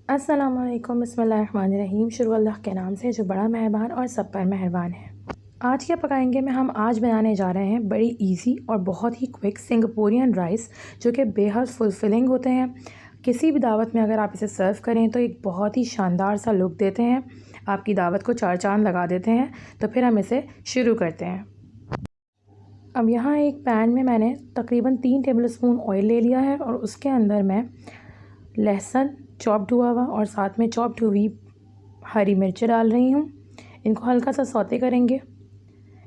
अस्सलामुअलैकुम बिस्मिल्लाहिर्रहमानिर्रहीम। शुरू अल्लाह के नाम से जो बड़ा मेहरबान और सब पर मेहरबान है। आज क्या पकाएंगे में हम आज बनाने जा रहे हैं बड़ी इजी और बहुत ही क्विक सिंगापुरियन राइस, जो कि बेहद फुलफिलिंग होते हैं। किसी भी दावत में अगर आप इसे सर्व करें तो एक बहुत ही शानदार सा लुक देते हैं, आपकी दावत को चार चांद लगा देते हैं। तो फिर हम इसे शुरू करते हैं। अब यहाँ एक पैन में मैंने तकरीबन 3 टेबलस्पून ऑयल ले लिया है और उसके अंदर मैं लहसुन चॉप्ड हुआ हुआ और साथ में चॉप्ड हुई हरी मिर्चें डाल रही हूँ। इनको हल्का सा सौते करेंगे।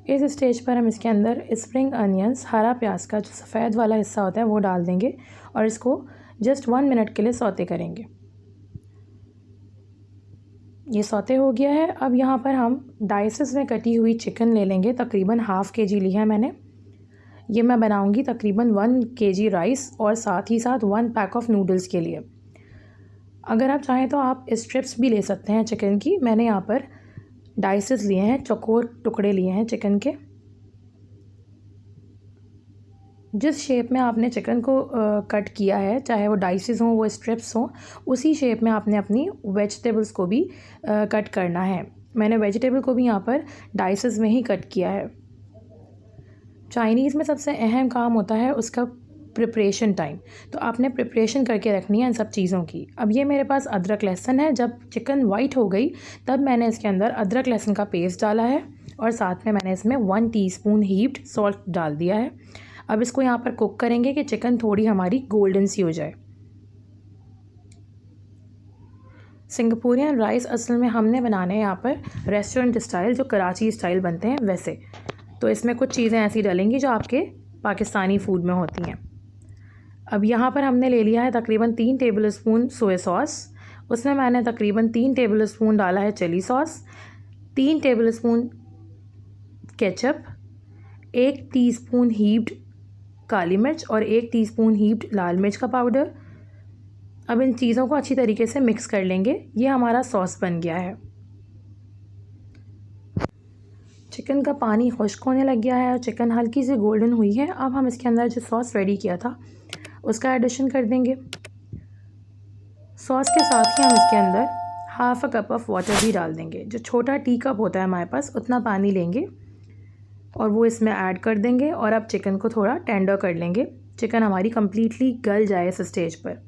इस स्टेज पर हम इसके अंदर स्प्रिंग अनियंस, हरा प्याज का जो सफ़ेद वाला हिस्सा होता है वो डाल देंगे और इसको जस्ट 1 मिनट के लिए सौते करेंगे। ये सौते हो गया है। अब यहाँ पर हम डाइसेस में कटी हुई चिकन ले लेंगे। तकरीबन ½ kg ली है मैंने। ये मैं बनाऊँगी तकरीबन 1 kg राइस और साथ ही साथ 1 पैक ऑफ नूडल्स के लिए। अगर आप चाहें तो आप स्ट्रिप्स भी ले सकते हैं चिकन की। मैंने यहाँ पर डाइसेस लिए हैं, चौकोर टुकड़े लिए हैं चिकन के। जिस शेप में आपने चिकन को कट किया है, चाहे वो डाइसेस हों वो स्ट्रिप्स हों, उसी शेप में आपने अपनी वेजिटेबल्स को भी कट करना है। मैंने वेजिटेबल को भी यहाँ पर डाइसेस में ही कट किया है। चाइनीज़ में सबसे अहम काम होता है उसका प्रिपरेशन टाइम, तो आपने प्रिपरेशन करके रखनी है इन सब चीज़ों की। अब ये मेरे पास अदरक लहसुन है। जब चिकन वाइट हो गई तब मैंने इसके अंदर अदरक लहसुन का पेस्ट डाला है और साथ में मैंने इसमें 1 टीस्पून हीप्ड सॉल्ट डाल दिया है। अब इसको यहाँ पर कुक करेंगे कि चिकन थोड़ी हमारी गोल्डन सी हो जाए। सिंगापुरियन राइस असल में हमने बनाने हैं यहाँ पर रेस्टोरेंट स्टाइल, जो कराची स्टाइल बनते हैं वैसे। तो इसमें कुछ चीज़ें ऐसी डलेंगी जो आपके पाकिस्तानी फूड में होती हैं। अब यहाँ पर हमने ले लिया है तकरीबन 3 टेबलस्पून सोया सॉस। उसमें मैंने तकरीबन 3 टेबलस्पून डाला है chilli sauce, 3 tablespoon ketchup, 1 teaspoon heaped काली मिर्च और 1 टीस्पून हीप्ड लाल मिर्च का पाउडर। अब इन चीज़ों को अच्छी तरीके से मिक्स कर लेंगे। ये हमारा सॉस बन गया है। चिकन का पानी खुश्क होने लग गया है और चिकन हल्की सी गोल्डन हुई है। अब हम इसके अंदर जो सॉस रेडी किया था उसका एडिशन कर देंगे। सॉस के साथ ही हम इसके अंदर ½ कप ऑफ वाटर भी डाल देंगे। जो छोटा टी कप होता है हमारे पास उतना पानी लेंगे और वो इसमें ऐड कर देंगे। और अब चिकन को थोड़ा टेंडर कर लेंगे। चिकन हमारी कम्प्लीटली गल जाए इस स्टेज पर।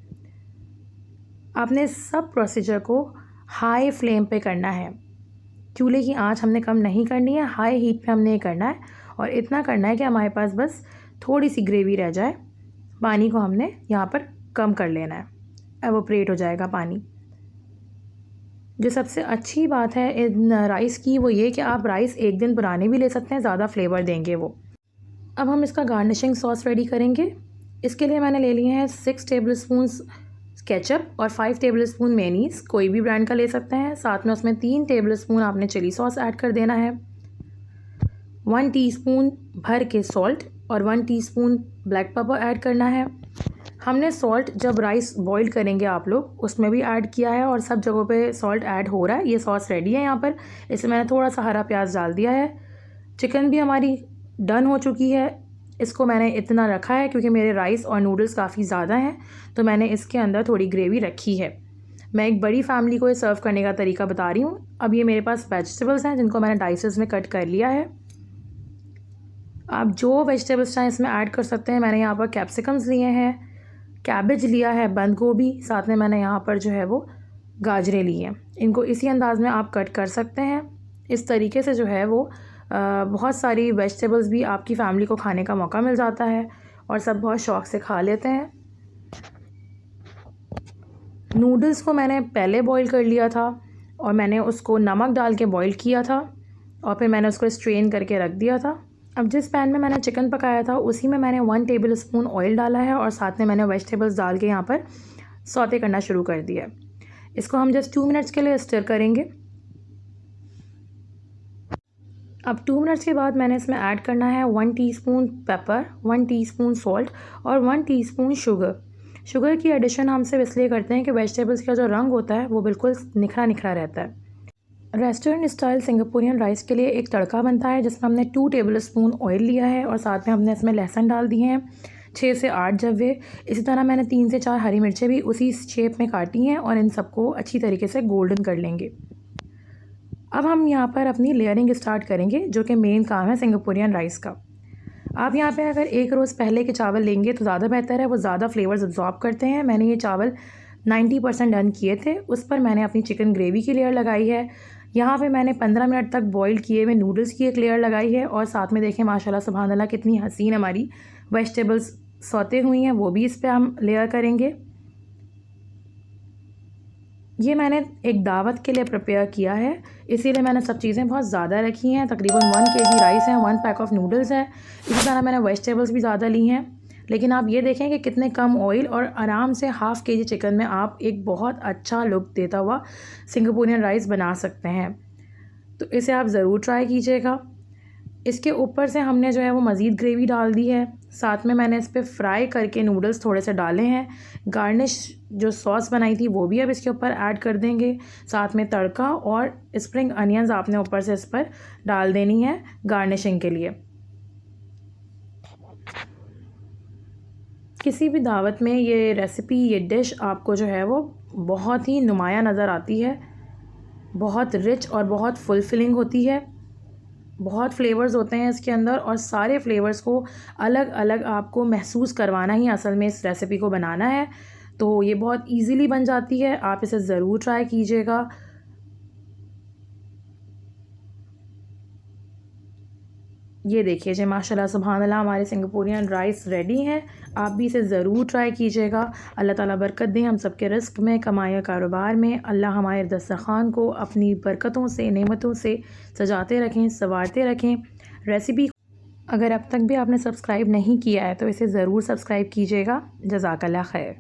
आपने सब प्रोसीजर को हाई फ्लेम पे करना है। चूल्हे की आंच हमने कम नहीं करनी है, हाई हीट पे हमने ये करना है। और इतना करना है कि हमारे पास बस थोड़ी सी ग्रेवी रह जाए। पानी को हमने यहाँ पर कम कर लेना है, एवोपरेट हो जाएगा पानी। जो सबसे अच्छी बात है इन राइस की वो ये कि आप राइस एक दिन पुराने भी ले सकते हैं, ज़्यादा फ्लेवर देंगे वो। अब हम इसका गार्निशिंग सॉस रेडी करेंगे। इसके लिए मैंने ले लिए हैं 6 टेबलस्पून केचप और 5 टेबलस्पून मेयोनीज़, कोई भी ब्रांड का ले सकते हैं। साथ में उसमें 3 टेबलस्पून आपने चिली सॉस ऐड कर देना है, 1 टीस्पून भर के सॉल्ट और 1 टीस्पून ब्लैक पेपर ऐड करना है। हमने सॉल्ट जब राइस बॉईल करेंगे आप लोग उसमें भी ऐड किया है और सब जगहों पे सॉल्ट ऐड हो रहा है। ये सॉस रेडी है यहाँ पर। इसमें मैंने थोड़ा सा हरा प्याज डाल दिया है। चिकन भी हमारी डन हो चुकी है। इसको मैंने इतना रखा है क्योंकि मेरे राइस और नूडल्स काफ़ी ज़्यादा हैं, तो मैंने इसके अंदर थोड़ी ग्रेवी रखी है। मैं एक बड़ी फैमिली को ये सर्व करने का तरीका बता रही हूँ। अब ये मेरे पास वेजिटेबल्स हैं जिनको मैंने डाइसेस में कट कर लिया है। आप जो वेजिटेबल्स चाहें इसमें ऐड कर सकते हैं। मैंने यहाँ पर कैप्सिकम्स लिए हैं, कैबेज लिया है, बंद गोभी, साथ में मैंने यहाँ पर जो है वो गाजरें ली हैं। इनको इसी अंदाज़ में आप कट कर सकते हैं। इस तरीके से जो है वो बहुत सारी वेजिटेबल्स भी आपकी फ़ैमिली को खाने का मौका मिल जाता है और सब बहुत शौक़ से खा लेते हैं। नूडल्स को मैंने पहले बॉईल कर लिया था और मैंने उसको नमक डाल के बॉईल किया था और फिर मैंने उसको स्ट्रेन करके रख दिया था। अब जिस पैन में मैंने चिकन पकाया था उसी में मैंने 1 टेबलस्पून ऑयल डाला है और साथ में मैंने वेजिटेबल्स डाल के यहाँ पर सौते करना शुरू कर दिया। इसको हम जस्ट 2 मिनट्स के लिए स्टर करेंगे। अब 2 मिनट्स के बाद मैंने इसमें ऐड करना है 1 टीस्पून पेपर, 1 टीस्पून सॉल्ट और 1 टीस्पून शुगर। शुगर की एडिशन हम सिर्फ इसलिए करते हैं कि वेजिटेबल्स का जो रंग होता है वो बिल्कुल निखरा निखरा रहता है। रेस्टोरेंट स्टाइल सिंगापुरियन राइस के लिए एक तड़का बनता है जिसमें हमने 2 टेबलस्पून ऑयल लिया है और साथ में हमने इसमें लहसुन डाल दिए हैं, 6 से 8 जवे। इसी तरह मैंने 3 से 4 हरी मिर्चें भी उसी शेप में काटी हैं और इन सबको अच्छी तरीके से गोल्डन कर लेंगे। अब हम यहाँ पर अपनी लेयरिंग स्टार्ट करेंगे, जो कि मेन काम है सिंगापुरियन राइस का। आप यहाँ पे अगर एक रोज़ पहले के चावल लेंगे तो ज़्यादा बेहतर है, वो ज़्यादा फ्लेवर्स अब्जॉर्ब करते हैं। मैंने ये चावल 90% डन किए थे, उस पर मैंने अपनी चिकन ग्रेवी की लेयर लगाई है। यहाँ पे मैंने 15 मिनट तक बॉईल किए हुए नूडल्स की एक लेयर लगाई है और साथ में देखें माशाल्लाह सुभान अल्लाह कितनी हसीन हमारी वेजिटेबल्स सौते हुई हैं, वो भी इस पर हम लेयर करेंगे। ये मैंने एक दावत के लिए प्रिपेयर किया है, इसीलिए मैंने सब चीज़ें बहुत ज़्यादा रखी हैं। तकरीबन 1 kg राइस है, 1 पैक ऑफ नूडल्स है। इसी तरह मैंने वेजिटेबल्स भी ज़्यादा ली हैं, लेकिन आप ये देखें कि कितने कम ऑयल और आराम से ½ kg चिकन में आप एक बहुत अच्छा लुक देता हुआ सिंगापुरियन राइस बना सकते हैं। तो इसे आप ज़रूर ट्राई कीजिएगा। इसके ऊपर से हमने जो है वो मज़ीद ग्रेवी डाल दी है, साथ में मैंने इस पर फ्राई करके नूडल्स थोड़े से डाले हैं। गार्निश जो सॉस बनाई थी वो भी अब इसके ऊपर ऐड कर देंगे, साथ में तड़का और स्प्रिंग अनियंस आपने ऊपर से इस पर डाल देनी है गार्निशिंग के लिए। किसी भी दावत में ये रेसिपी, ये डिश आपको जो है वो बहुत ही नुमायाँ नज़र आती है, बहुत रिच और बहुत फुलफिलिंग होती है। बहुत फ्लेवर्स होते हैं इसके अंदर और सारे फ्लेवर्स को अलग अलग आपको महसूस करवाना ही असल में इस रेसिपी को बनाना है। तो ये बहुत इजीली बन जाती है, आप इसे ज़रूर ट्राई कीजिएगा। ये देखिए जी माशाल्लाह सुभान अल्लाह हमारे सिंगापुरियन राइस रेडी हैं। आप भी इसे ज़रूर ट्राई कीजिएगा। अल्लाह ताला बरकत दें हम सबके रिस्क में, कमाया कारोबार में। अल्लाह हमारे दस्तरखान को अपनी बरकतों से, नेमतों से सजाते रखें, संवारते रखें। रेसिपी अगर अब तक भी आपने सब्सक्राइब नहीं किया है तो इसे ज़रूर सब्सक्राइब कीजिएगा। जज़ाकल्लाह खैर।